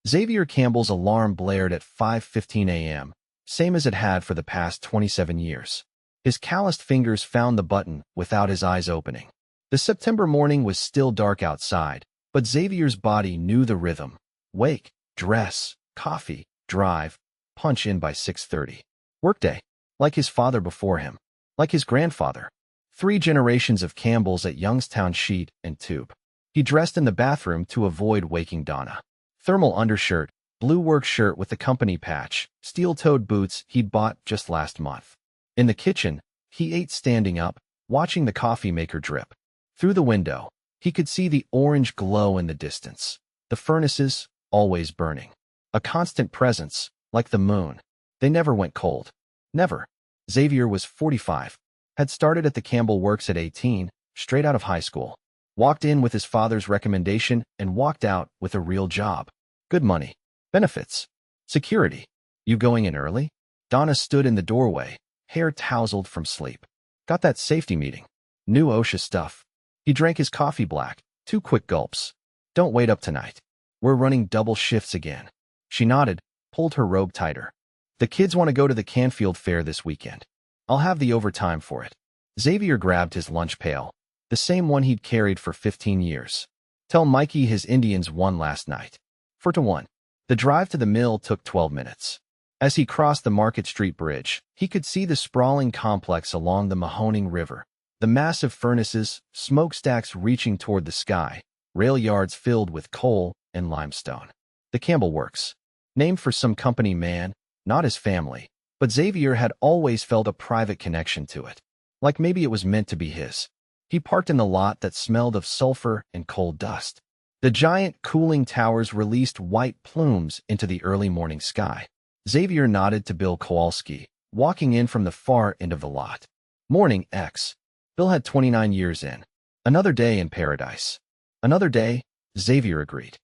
Xavier Campbell's alarm blared at 5:15 a.m., same as it had for the past 27 years. His calloused fingers found the button without his eyes opening. The September morning was still dark outside, but Xavier's body knew the rhythm. Wake, dress, coffee, drive, punch in by 6:30. Workday. Like his father before him. Like his grandfather. 3 generations of Campbells at Youngstown sheet and tube. He dressed in the bathroom to avoid waking Donna. Thermal undershirt, blue work shirt with the company patch, steel-toed boots he'd bought just last month. In the kitchen, he ate standing up, watching the coffee maker drip. Through the window, he could see the orange glow in the distance. The furnaces, always burning. A constant presence, like the moon. They never went cold. Never. Xavier was 45. Had started at the Campbell Works at 18, straight out of high school. Walked in with his father's recommendation and walked out with a real job. Good money. Benefits. Security. You going in early? Donna stood in the doorway, hair tousled from sleep. Got that safety meeting. New OSHA stuff. He drank his coffee black, 2 quick gulps. Don't wait up tonight. We're running double shifts again. She nodded, pulled her robe tighter. The kids want to go to the Canfield Fair this weekend. I'll have the overtime for it. Xavier grabbed his lunch pail, the same one he'd carried for 15 years. Tell Mikey his Indians won last night. 4-1. The drive to the mill took 12 minutes. As he crossed the Market Street Bridge, he could see the sprawling complex along the Mahoning River. The massive furnaces, smokestacks reaching toward the sky, rail yards filled with coal and limestone. The Campbell Works. Named for some company man, not his family, but Xavier had always felt a private connection to it. Like maybe it was meant to be his. He parked in the lot that smelled of sulfur and coal dust. The giant cooling towers released white plumes into the early morning sky. Xavier nodded to Bill Kowalski, walking in from the far end of the lot. Morning, X. Bill had 29 years in. Another day in paradise. Another day, Xavier agreed.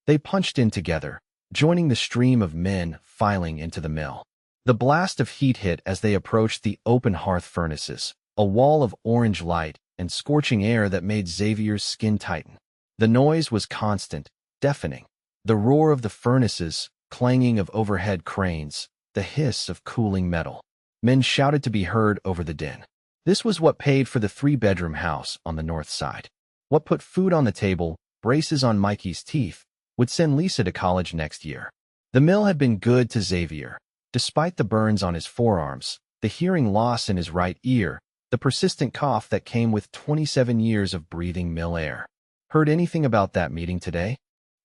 They punched in together, joining the stream of men filing into the mill. The blast of heat hit as they approached the open hearth furnaces, a wall of orange light and scorching air that made Xavier's skin tighten. The noise was constant, deafening. The roar of the furnaces, clanging of overhead cranes, the hiss of cooling metal. Men shouted to be heard over the din. This was what paid for the 3-bedroom house on the north side. What put food on the table, braces on Mikey's teeth, would send Lisa to college next year. The mill had been good to Xavier. Despite the burns on his forearms, the hearing loss in his right ear, the persistent cough that came with 27 years of breathing mill air. Heard anything about that meeting today?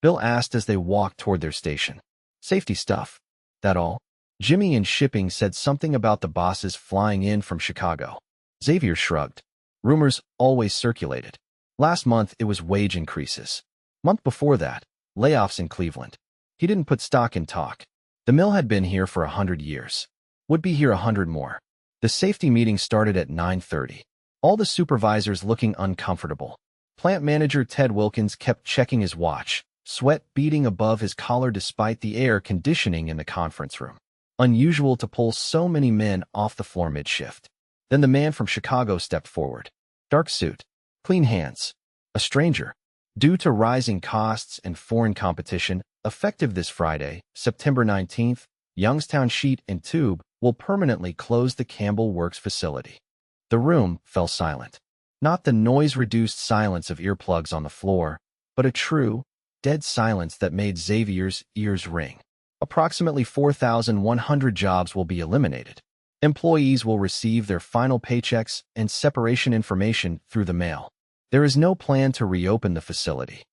Bill asked as they walked toward their station. Safety stuff. That all? Jimmy in shipping said something about the bosses flying in from Chicago. Xavier shrugged. Rumors always circulated. Last month it was wage increases. Month before that, layoffs in Cleveland. He didn't put stock in talk. The mill had been here for 100 years. Would be here 100 more. The safety meeting started at 9:30. All the supervisors looking uncomfortable. Plant manager Ted Wilkins kept checking his watch, sweat beading above his collar despite the air conditioning in the conference room. Unusual to pull so many men off the floor mid-shift. Then the man from Chicago stepped forward. Dark suit. Clean hands. A stranger. Due to rising costs and foreign competition, effective this Friday, September 19th, Youngstown Sheet and Tube will permanently close the Campbell Works facility. The room fell silent. Not the noise-reduced silence of earplugs on the floor, but a true, dead silence that made Xavier's ears ring. Approximately 4,100 jobs will be eliminated. Employees will receive their final paychecks and separation information through the mail. There is no plan to reopen the facility.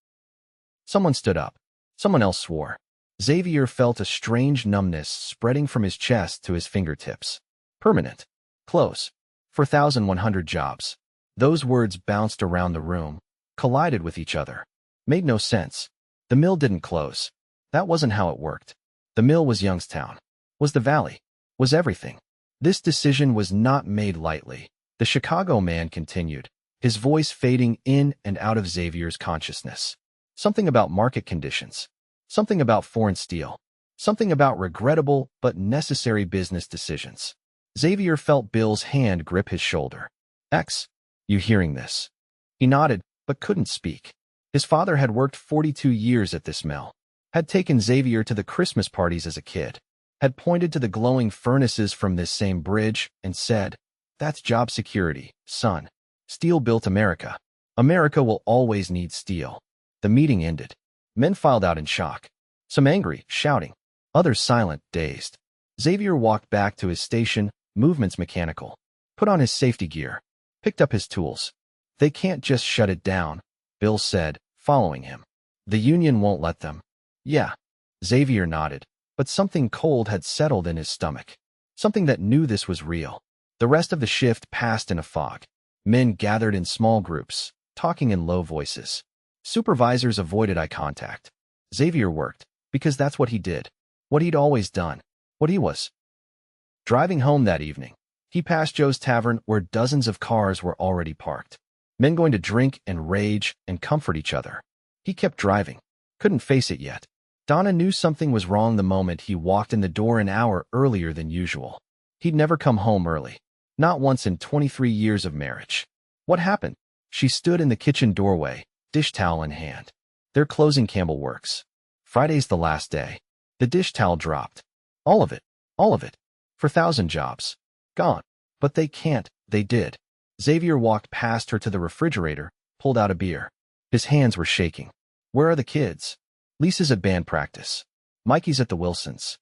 Someone stood up. Someone else swore. Xavier felt a strange numbness spreading from his chest to his fingertips. Permanent. Close. 4,100 jobs. Those words bounced around the room, collided with each other. Made no sense. The mill didn't close. That wasn't how it worked. The mill was Youngstown. Was the valley. Was everything. This decision was not made lightly. The Chicago man continued, his voice fading in and out of Xavier's consciousness. Something about market conditions. Something about foreign steel. Something about regrettable but necessary business decisions. Xavier felt Bill's hand grip his shoulder. X, you hearing this? He nodded, but couldn't speak. His father had worked 42 years at this mill. had taken Xavier to the Christmas parties as a kid, had pointed to the glowing furnaces from this same bridge and said, "That's job security, son. Steel built America. America will always need steel." The meeting ended. Men filed out in shock. Some angry, shouting. Others silent, dazed. Xavier walked back to his station, movements mechanical. Put on his safety gear. Picked up his tools. "They can't just shut it down," Bill said, following him. "The union won't let them." "Yeah." Xavier nodded, but something cold had settled in his stomach. Something that knew this was real. The rest of the shift passed in a fog. Men gathered in small groups, talking in low voices. Supervisors avoided eye contact. Xavier worked, because that's what he did. What he'd always done. What he was. Driving home that evening, he passed Joe's Tavern where dozens of cars were already parked. Men going to drink and rage and comfort each other. He kept driving. Couldn't face it yet. Donna knew something was wrong the moment he walked in the door an hour earlier than usual. He'd never come home early. Not once in 23 years of marriage. What happened? She stood in the kitchen doorway, dish towel in hand. They're closing Campbell Works. Friday's the last day. The dish towel dropped. All of it. All of it. For 1,000 jobs. Gone. But they can't. They did. Xavier walked past her to the refrigerator, pulled out a beer. His hands were shaking. "Where are the kids?" "Lisa's at band practice. Mikey's at the Wilsons."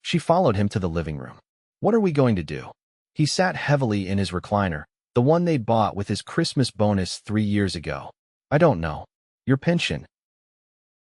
She followed him to the living room. "What are we going to do?" He sat heavily in his recliner, the one they'd bought with his Christmas bonus 3 years ago. "I don't know. Your pension."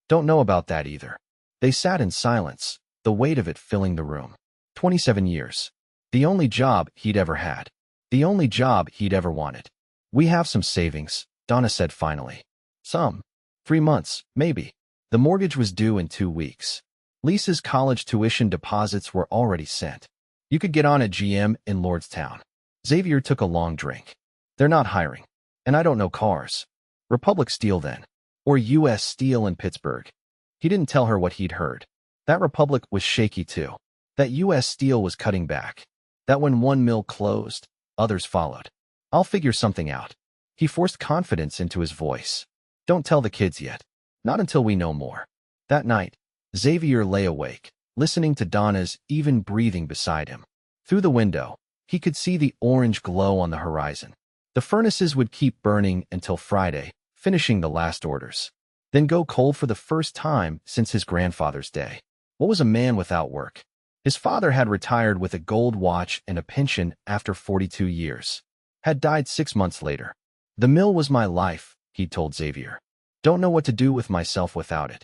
"Don't know about that either." They sat in silence, the weight of it filling the room. 27 years. The only job he'd ever had. The only job he'd ever wanted. "We have some savings," Donna said finally. "Some. 3 months, maybe." The mortgage was due in 2 weeks. Lisa's college tuition deposits were already sent. "You could get on at GM in Lordstown." Xavier took a long drink. "They're not hiring. And I don't know cars." "Republic Steel then. Or U.S. Steel in Pittsburgh." He didn't tell her what he'd heard. That Republic was shaky too. That U.S. Steel was cutting back. That when one mill closed, others followed. "I'll figure something out." He forced confidence into his voice. "Don't tell the kids yet. Not until we know more." That night, Xavier lay awake, listening to Donna's even breathing beside him. Through the window, he could see the orange glow on the horizon. The furnaces would keep burning until Friday, finishing the last orders. Then go cold for the first time since his grandfather's day. What was a man without work? His father had retired with a gold watch and a pension after 42 years. Had died 6 months later. "The mill was my life," he told Xavier. "Don't know what to do with myself without it."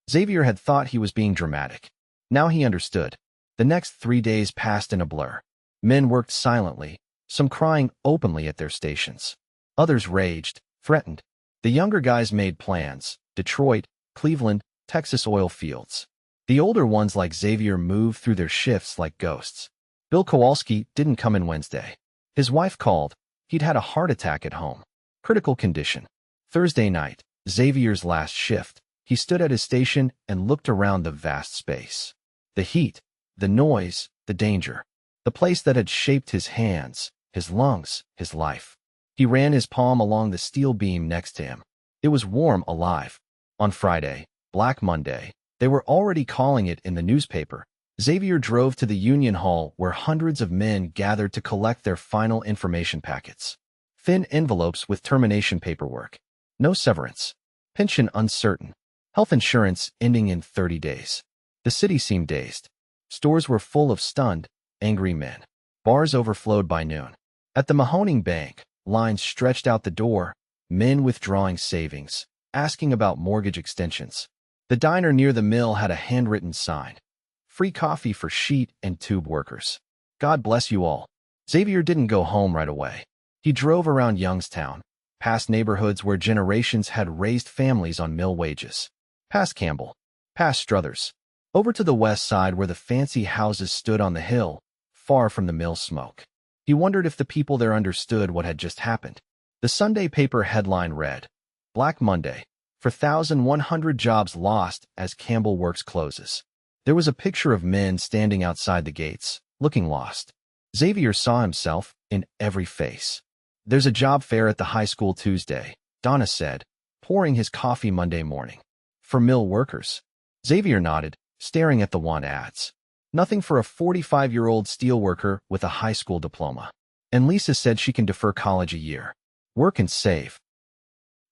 Xavier had thought he was being dramatic. Now he understood. The next 3 days passed in a blur. Men worked silently, some crying openly at their stations. Others raged, threatened. The younger guys made plans: Detroit, Cleveland, Texas oil fields. The older ones like Xavier moved through their shifts like ghosts. Bill Kowalski didn't come in Wednesday. His wife called. He'd had a heart attack at home. Critical condition. Thursday night, Xavier's last shift. He stood at his station and looked around the vast space. The heat, the noise, the danger. The place that had shaped his hands, his lungs, his life. He ran his palm along the steel beam next to him. It was warm, alive. On Friday, Black Monday, they were already calling it in the newspaper. Xavier drove to the Union Hall where hundreds of men gathered to collect their final information packets. Thin envelopes with termination paperwork. No severance. Pension uncertain. Health insurance ending in 30 days. The city seemed dazed. Stores were full of stunned, angry men. Bars overflowed by noon. At the Mahoning Bank, lines stretched out the door, men withdrawing savings, asking about mortgage extensions. The diner near the mill had a handwritten sign. Free coffee for sheet and tube workers. God bless you all. Xavier didn't go home right away. He drove around Youngstown, past neighborhoods where generations had raised families on mill wages. Past Campbell, past Struthers, over to the west side where the fancy houses stood on the hill, far from the mill smoke. He wondered if the people there understood what had just happened. The Sunday paper headline read, "Black Monday, for 1,100 jobs lost as Campbell Works closes." There was a picture of men standing outside the gates, looking lost. Xavier saw himself in every face. "There's a job fair at the high school Tuesday," Donna said, pouring his coffee Monday morning. "For mill workers." Xavier nodded, staring at the want ads. Nothing for a 45-year-old steelworker with a high school diploma. And Lisa said she can defer college a year. Work and save.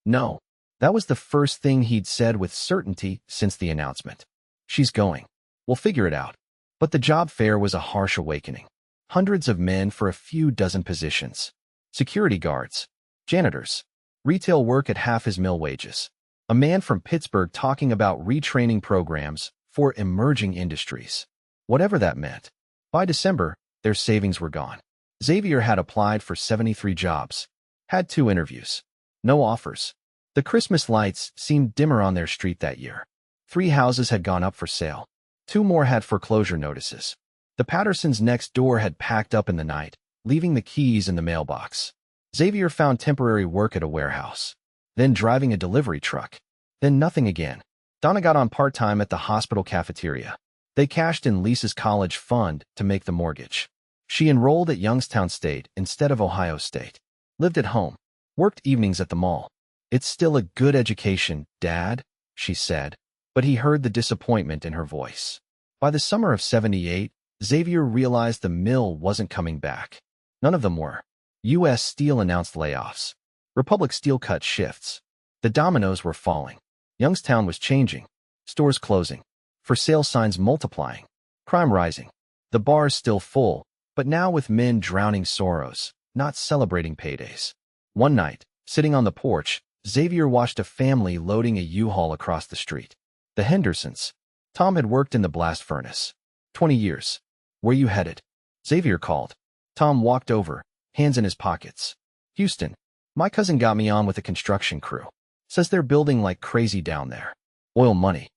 No. That was the first thing he'd said with certainty since the announcement. She's going. We'll figure it out. But the job fair was a harsh awakening. Hundreds of men for a few dozen positions. Security guards, janitors, retail work at half his mill wages. A man from Pittsburgh talking about retraining programs for emerging industries. Whatever that meant. By December, their savings were gone. Xavier had applied for 73 jobs. Had 2 interviews. No offers. The Christmas lights seemed dimmer on their street that year. 3 houses had gone up for sale. 2 more had foreclosure notices. The Pattersons next door had packed up in the night, leaving the keys in the mailbox. Xavier found temporary work at a warehouse. Then driving a delivery truck. Then nothing again. Donna got on part-time at the hospital cafeteria. They cashed in Lisa's college fund to make the mortgage. She enrolled at Youngstown State instead of Ohio State. Lived at home. Worked evenings at the mall. It's still a good education, Dad, she said, but he heard the disappointment in her voice. By the summer of '78, Xavier realized the mill wasn't coming back. None of them were. U.S. Steel announced layoffs. Republic Steel cut shifts. The dominoes were falling. Youngstown was changing. Stores closing. For sale signs multiplying. Crime rising. The bars still full, but now with men drowning sorrows, not celebrating paydays. One night, sitting on the porch, Xavier watched a family loading a U-Haul across the street. The Hendersons. Tom had worked in the blast furnace. 20 years. Where you headed? Xavier called. Tom walked over, hands in his pockets. Houston. My cousin got me on with a construction crew. Says they're building like crazy down there. Oil money.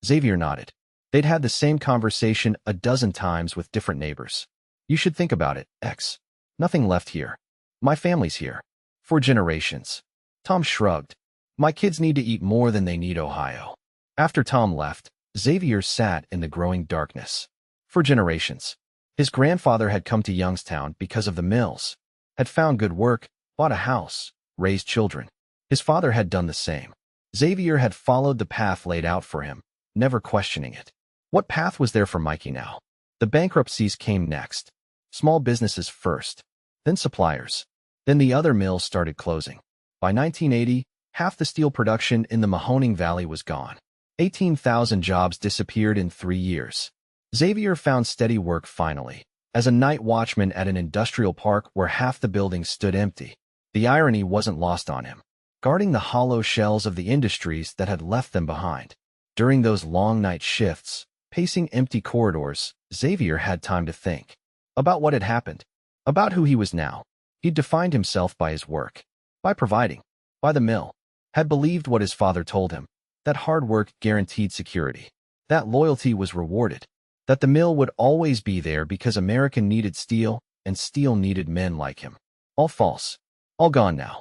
Xavier nodded. They'd had the same conversation a dozen times with different neighbors. You should think about it, X. Nothing left here. My family's here. For generations. Tom shrugged. My kids need to eat more than they need Ohio. After Tom left, Xavier sat in the growing darkness. For generations. His grandfather had come to Youngstown because of the mills. Had found good work, bought a house, raised children. His father had done the same. Xavier had followed the path laid out for him, never questioning it. What path was there for Mikey now? The bankruptcies came next. Small businesses first. Then suppliers. Then the other mills started closing. By 1980, half the steel production in the Mahoning Valley was gone. 18,000 jobs disappeared in 3 years. Xavier found steady work finally, as a night watchman at an industrial park where half the buildings stood empty. The irony wasn't lost on him. Guarding the hollow shells of the industries that had left them behind. During those long night shifts, pacing empty corridors, Xavier had time to think. About what had happened. About who he was now. He'd defined himself by his work. By providing. By the mill. Had believed what his father told him. That hard work guaranteed security. That loyalty was rewarded. That the mill would always be there because America needed steel, and steel needed men like him. All false. All gone now.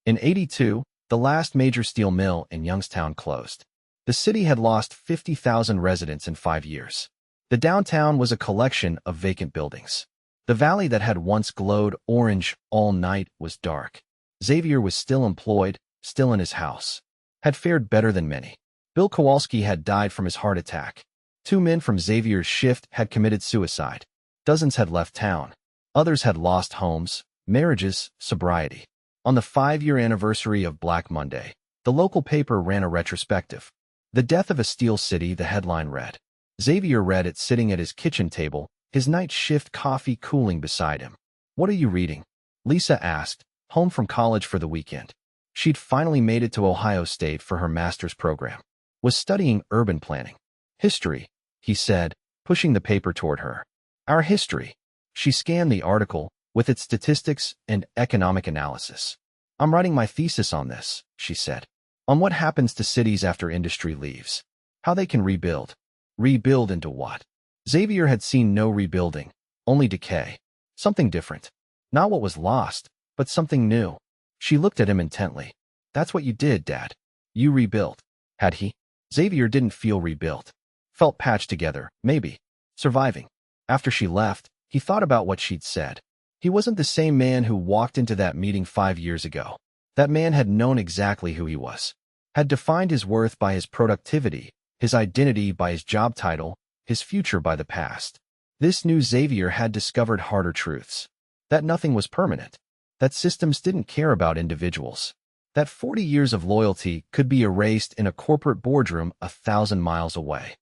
In '82, the last major steel mill in Youngstown closed. The city had lost 50,000 residents in 5 years. The downtown was a collection of vacant buildings. The valley that had once glowed orange all night was dark. Xavier was still employed, still in his house. Had fared better than many. Bill Kowalski had died from his heart attack. 2 men from Xavier's shift had committed suicide. Dozens had left town. Others had lost homes, marriages, sobriety. On the 5-year anniversary of Black Monday, the local paper ran a retrospective. The Death of a Steel City, the headline read. Xavier read it sitting at his kitchen table, his night shift coffee cooling beside him. What are you reading? Lisa asked, home from college for the weekend. She'd finally made it to Ohio State for her master's program. Was studying urban planning. History, he said, pushing the paper toward her. Our history. She scanned the article, with its statistics and economic analysis. I'm writing my thesis on this, she said. On what happens to cities after industry leaves. How they can rebuild. Rebuild into what? Xavier had seen no rebuilding, only decay. Something different. Not what was lost, but something new. She looked at him intently. That's what you did, Dad. You rebuilt. Had he? Xavier didn't feel rebuilt. Felt patched together, maybe. Surviving. After she left, he thought about what she'd said. He wasn't the same man who walked into that meeting 5 years ago. That man had known exactly who he was. Had defined his worth by his productivity, his identity by his job title, his future by the past. This new Xavier had discovered harder truths. That nothing was permanent. That systems didn't care about individuals. That 40 years of loyalty could be erased in a corporate boardroom 1,000 miles away.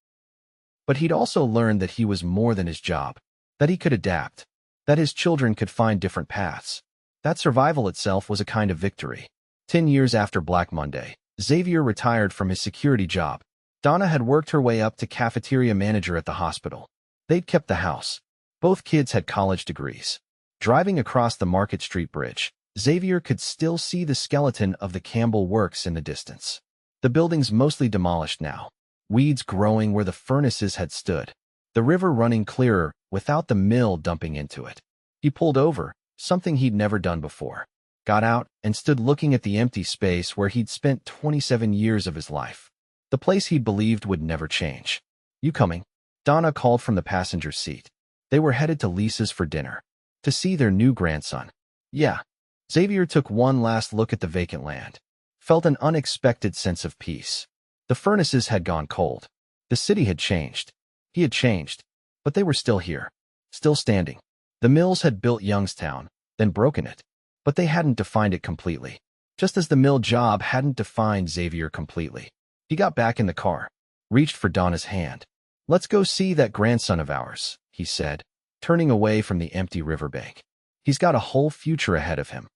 But he'd also learned that he was more than his job, that he could adapt, that his children could find different paths. That survival itself was a kind of victory. 10 years after Black Monday, Xavier retired from his security job. Donna had worked her way up to cafeteria manager at the hospital. They'd kept the house. Both kids had college degrees. Driving across the Market Street Bridge, Xavier could still see the skeleton of the Campbell Works in the distance. The building's mostly demolished now, weeds growing where the furnaces had stood, the river running clearer without the mill dumping into it. He pulled over, something he'd never done before, got out, and stood looking at the empty space where he'd spent 27 years of his life. The place he'd believed would never change. "You coming?" Donna called from the passenger seat. They were headed to Lisa's for dinner, to see their new grandson. "Yeah." Xavier took one last look at the vacant land, felt an unexpected sense of peace. The furnaces had gone cold. The city had changed. He had changed. But they were still here, still standing. The mills had built Youngstown, then broken it. But they hadn't defined it completely, just as the mill job hadn't defined Xavier completely. He got back in the car, reached for Donna's hand. "Let's go see that grandson of ours," he said, turning away from the empty riverbank. "He's got a whole future ahead of him."